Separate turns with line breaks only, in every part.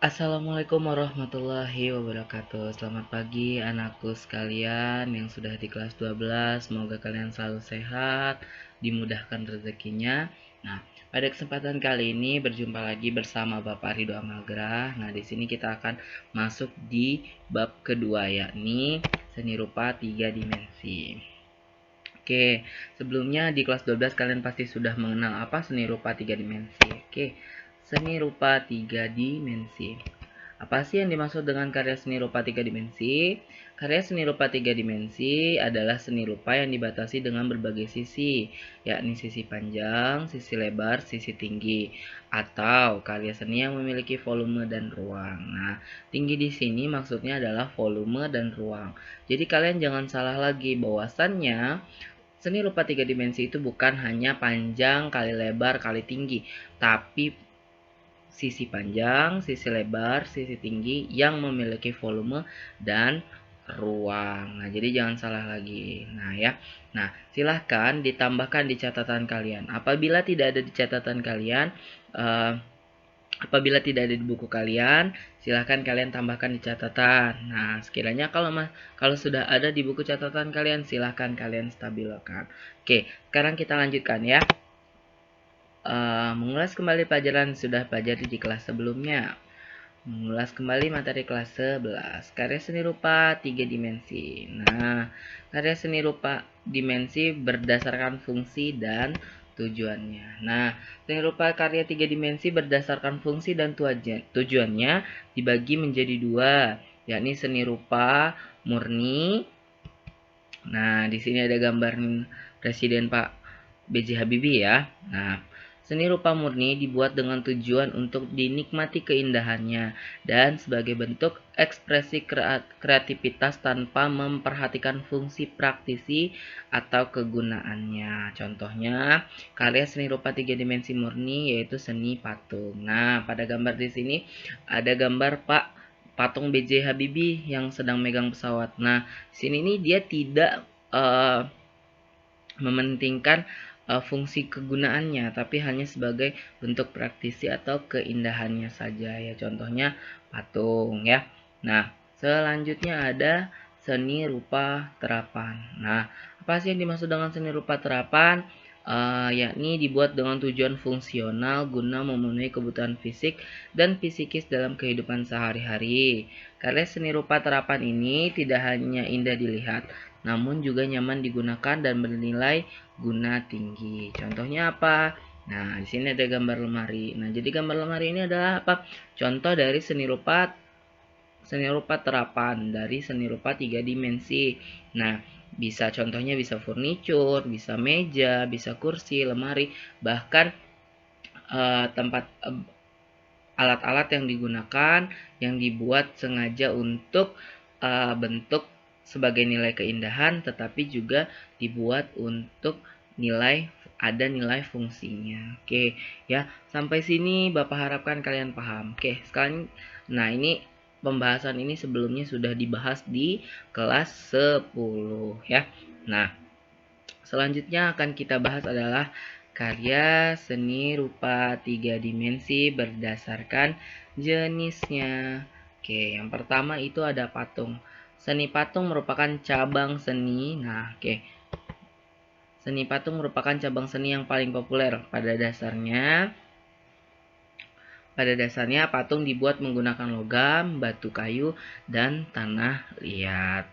Assalamualaikum warahmatullahi wabarakatuh. Selamat pagi anakku sekalian yang sudah di kelas 12. Semoga kalian selalu sehat, dimudahkan rezekinya. Nah, pada kesempatan kali ini berjumpa lagi bersama Bapak Ridho Amagrah. Nah, di sini kita akan masuk di bab kedua, yakni seni rupa 3 dimensi. Oke, sebelumnya di kelas 12 kalian pasti sudah mengenal apa seni rupa 3 dimensi. Oke, seni rupa 3 dimensi. Apa sih yang dimaksud dengan karya seni rupa 3 dimensi? Karya seni rupa 3 dimensi adalah seni rupa yang dibatasi dengan berbagai sisi, yakni sisi panjang, sisi lebar, sisi tinggi, atau karya seni yang memiliki volume dan ruang. Nah, tinggi di sini maksudnya adalah volume dan ruang. Jadi kalian jangan salah lagi bahwasannya seni rupa 3 dimensi itu bukan hanya panjang kali lebar kali tinggi, tapi sisi panjang, sisi lebar, sisi tinggi yang memiliki volume dan ruang. Nah, jadi jangan salah lagi. Nah, ya. Nah, silahkan ditambahkan di catatan kalian. Eh, Apabila tidak ada di buku kalian, silahkan kalian tambahkan di catatan. Nah, sekiranya kalau sudah ada di buku catatan kalian, silahkan kalian stabilkan. Oke, sekarang kita lanjutkan ya. Mengulas kembali pelajaran sudah pelajari di kelas sebelumnya. Mengulas kembali materi kelas 11. Karya seni rupa 3 dimensi. Nah, karya seni rupa dimensi berdasarkan fungsi dan tujuannya. Nah, seni rupa karya 3 dimensi berdasarkan fungsi dan tujuannya dibagi menjadi dua, yakni seni rupa murni. Nah, di sini ada gambar Presiden Pak B.J. Habibie ya. Nah, seni rupa murni dibuat dengan tujuan untuk dinikmati keindahannya dan sebagai bentuk ekspresi kreativitas tanpa memperhatikan fungsi praktisi atau kegunaannya. Contohnya, karya seni rupa 3 dimensi murni yaitu seni patung. Nah, pada gambar di sini ada gambar Pak patung B.J. Habibie yang sedang megang pesawat. Nah, di sini nih dia tidak mementingkan fungsi kegunaannya, tapi hanya sebagai bentuk praktisi atau keindahannya saja ya. Contohnya patung ya. Nah, selanjutnya ada seni rupa terapan. Nah, apa sih yang dimaksud dengan seni rupa terapan? Yakni dibuat dengan tujuan fungsional guna memenuhi kebutuhan fisik dan psikis dalam kehidupan sehari-hari. Karya seni rupa terapan ini tidak hanya indah dilihat, namun juga nyaman digunakan dan bernilai guna tinggi. Contohnya apa? Nah, di sini ada gambar lemari. Nah, jadi gambar lemari ini adalah apa? Contoh dari seni rupa terapan dari seni rupa 3 dimensi. Nah, contohnya bisa furniture, bisa meja, bisa kursi, lemari, bahkan tempat alat-alat yang digunakan yang dibuat sengaja untuk bentuk sebagai nilai keindahan, tetapi juga dibuat untuk ada nilai fungsinya. Oke, ya. Sampai sini Bapak harapkan kalian paham. Oke, sekarang ini pembahasan ini sebelumnya sudah dibahas di kelas 10 ya. Nah, selanjutnya akan kita bahas adalah karya seni rupa 3 dimensi berdasarkan jenisnya. Oke, yang pertama itu ada patung. Seni patung merupakan cabang seni. Nah, oke. Seni patung merupakan cabang seni yang paling populer. Pada dasarnya patung dibuat menggunakan logam, batu kayu, dan tanah liat.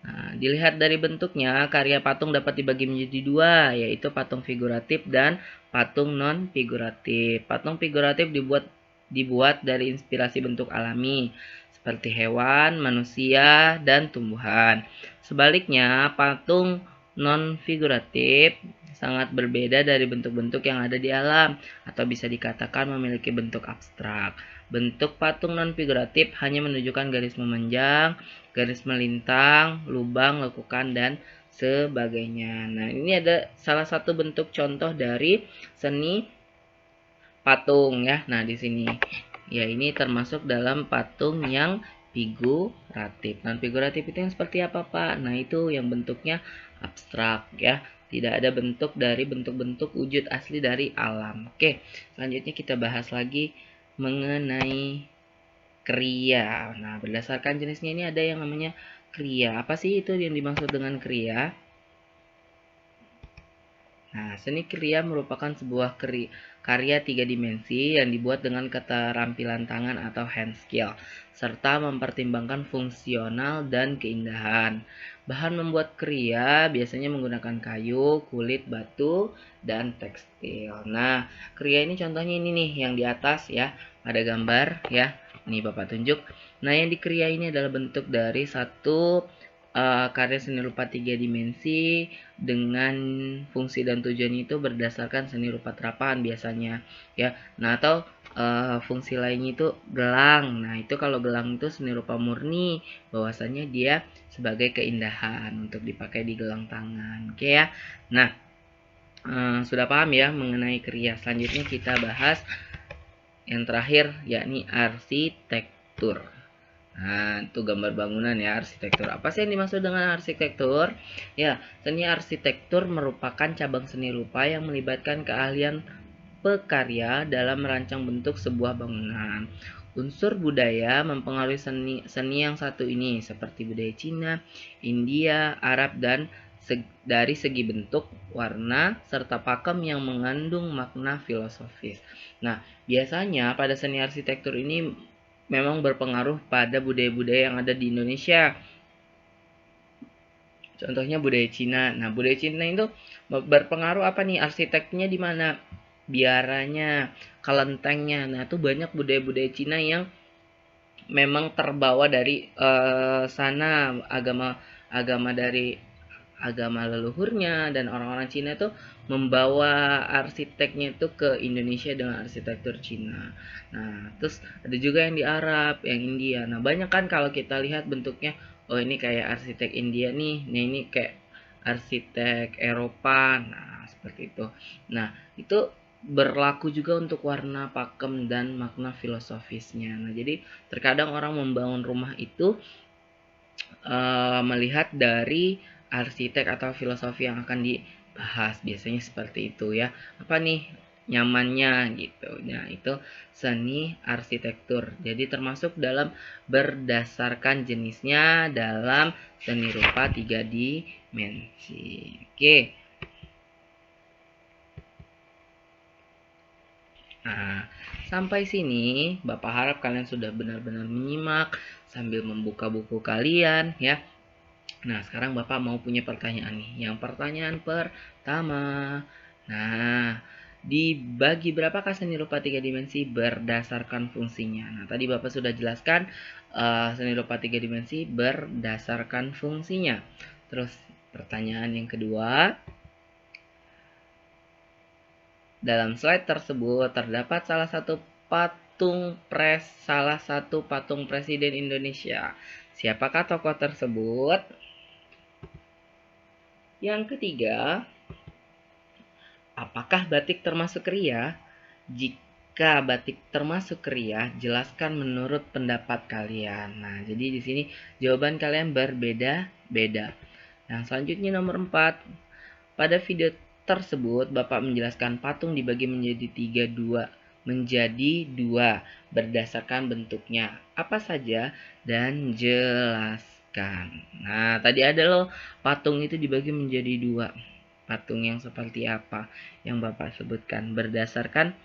Nah, dilihat dari bentuknya, karya patung dapat dibagi menjadi dua, yaitu patung figuratif dan patung non-figuratif. Patung figuratif dibuat dari inspirasi bentuk alami, seperti hewan, manusia, dan tumbuhan. Sebaliknya, patung non-figuratif sangat berbeda dari bentuk-bentuk yang ada di alam, atau bisa dikatakan memiliki bentuk abstrak. Bentuk patung non-figuratif hanya menunjukkan garis memanjang, garis melintang, lubang, lekukan, dan sebagainya. Nah, ini ada salah satu bentuk contoh dari seni patung ya. Nah, di sini ya ini termasuk dalam patung yang figuratif. Non figuratif itu yang seperti apa, Pak? Nah, itu yang bentuknya abstrak ya. Tidak ada bentuk dari bentuk-bentuk wujud asli dari alam. Oke, selanjutnya kita bahas lagi mengenai kriya. Nah, berdasarkan jenisnya ini ada yang namanya kriya. Apa sih itu yang dimaksud dengan kriya? Nah, seni kriya merupakan sebuah karya 3 dimensi yang dibuat dengan keterampilan tangan atau hand skill, serta mempertimbangkan fungsional dan keindahan. Bahan membuat kriya biasanya menggunakan kayu, kulit, batu, dan tekstil. Nah, kriya ini contohnya ini nih yang di atas ya, ada gambar ya. Nih Bapak tunjuk. Nah, yang di kriya ini adalah bentuk dari satu karya seni rupa 3 dimensi dengan fungsi dan tujuan itu berdasarkan seni rupa terapan biasanya ya. Nah, atau fungsi lainnya itu gelang. Nah, itu kalau gelang itu seni rupa murni, bahwasanya dia sebagai keindahan untuk dipakai di gelang tangan. Oke ya. Nah, sudah paham ya mengenai kriya. Selanjutnya kita bahas yang terakhir yakni arsitektur. Nah, itu gambar bangunan ya, arsitektur. Apa sih yang dimaksud dengan arsitektur? Ya, seni arsitektur merupakan cabang seni rupa yang melibatkan keahlian pekarya dalam merancang bentuk sebuah bangunan. Unsur budaya mempengaruhi seni yang satu ini, seperti budaya Cina, India, Arab, dan dari segi bentuk, warna, serta pakem yang mengandung makna filosofis. Nah, biasanya pada seni arsitektur ini memang berpengaruh pada budaya-budaya yang ada di Indonesia. Contohnya budaya Cina. Nah, budaya Cina itu berpengaruh apa nih? Arsiteknya di mana? Biaranya, kelentengnya. Nah, itu banyak budaya-budaya Cina yang memang terbawa dari sana, agama dari agama leluhurnya, dan orang-orang Cina tuh membawa arsiteknya itu ke Indonesia dengan arsitektur Cina. Nah, terus ada juga yang di Arab, yang India. Nah, banyak kan kalau kita lihat bentuknya, oh ini kayak arsitek India nih, nah ini kayak arsitek Eropa. Nah, seperti itu. Nah, itu berlaku juga untuk warna, pakem, dan makna filosofisnya. Nah, jadi terkadang orang membangun rumah itu melihat dari arsitek atau filosofi yang akan dibahas, biasanya seperti itu ya. Apa nih nyamannya gitu. Nah, itu seni arsitektur. Jadi termasuk dalam berdasarkan jenisnya dalam seni rupa 3 dimensi. Oke. Nah, sampai sini Bapak harap kalian sudah benar-benar menyimak sambil membuka buku kalian ya. Nah, sekarang Bapak mau punya pertanyaan nih. Yang pertanyaan pertama. Nah, dibagi berapakah seni rupa 3 dimensi berdasarkan fungsinya? Nah, tadi Bapak sudah jelaskan seni rupa 3 dimensi berdasarkan fungsinya. Terus pertanyaan yang kedua. Dalam slide tersebut terdapat salah satu patung presiden Indonesia. Siapakah tokoh tersebut? Yang ketiga, apakah batik termasuk kriya? Jika batik termasuk kriya, jelaskan menurut pendapat kalian. Nah, jadi di sini jawaban kalian berbeda-beda. Nah, selanjutnya nomor 4. Pada video tersebut, Bapak menjelaskan patung dibagi menjadi dua berdasarkan bentuknya. Apa saja dan jelaskan. Nah, tadi ada loh patung itu dibagi menjadi dua. Patung yang seperti apa yang Bapak sebutkan berdasarkan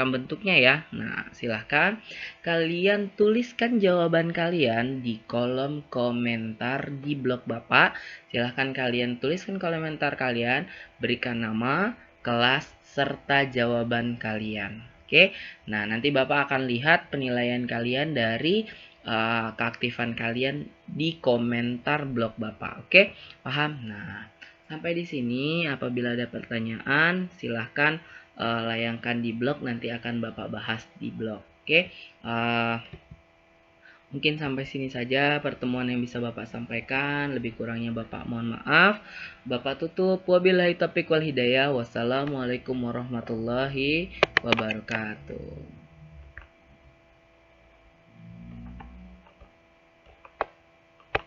bentuknya ya. Nah, silahkan kalian tuliskan jawaban kalian di kolom komentar di blog Bapak. Silahkan kalian tuliskan komentar kalian, berikan nama, kelas, serta jawaban kalian. Oke, nah nanti Bapak akan lihat penilaian kalian dari keaktifan kalian di komentar blog Bapak. Oke, paham? Nah, sampai di sini apabila ada pertanyaan silahkan layangkan di blog, nanti akan Bapak bahas di blog. Oke, mungkin sampai sini saja pertemuan yang bisa Bapak sampaikan. Lebih kurangnya Bapak mohon maaf. Bapak tutup. Wabillahi taufiq wal hidayah. Wassalamualaikum warahmatullahi wabarakatuh.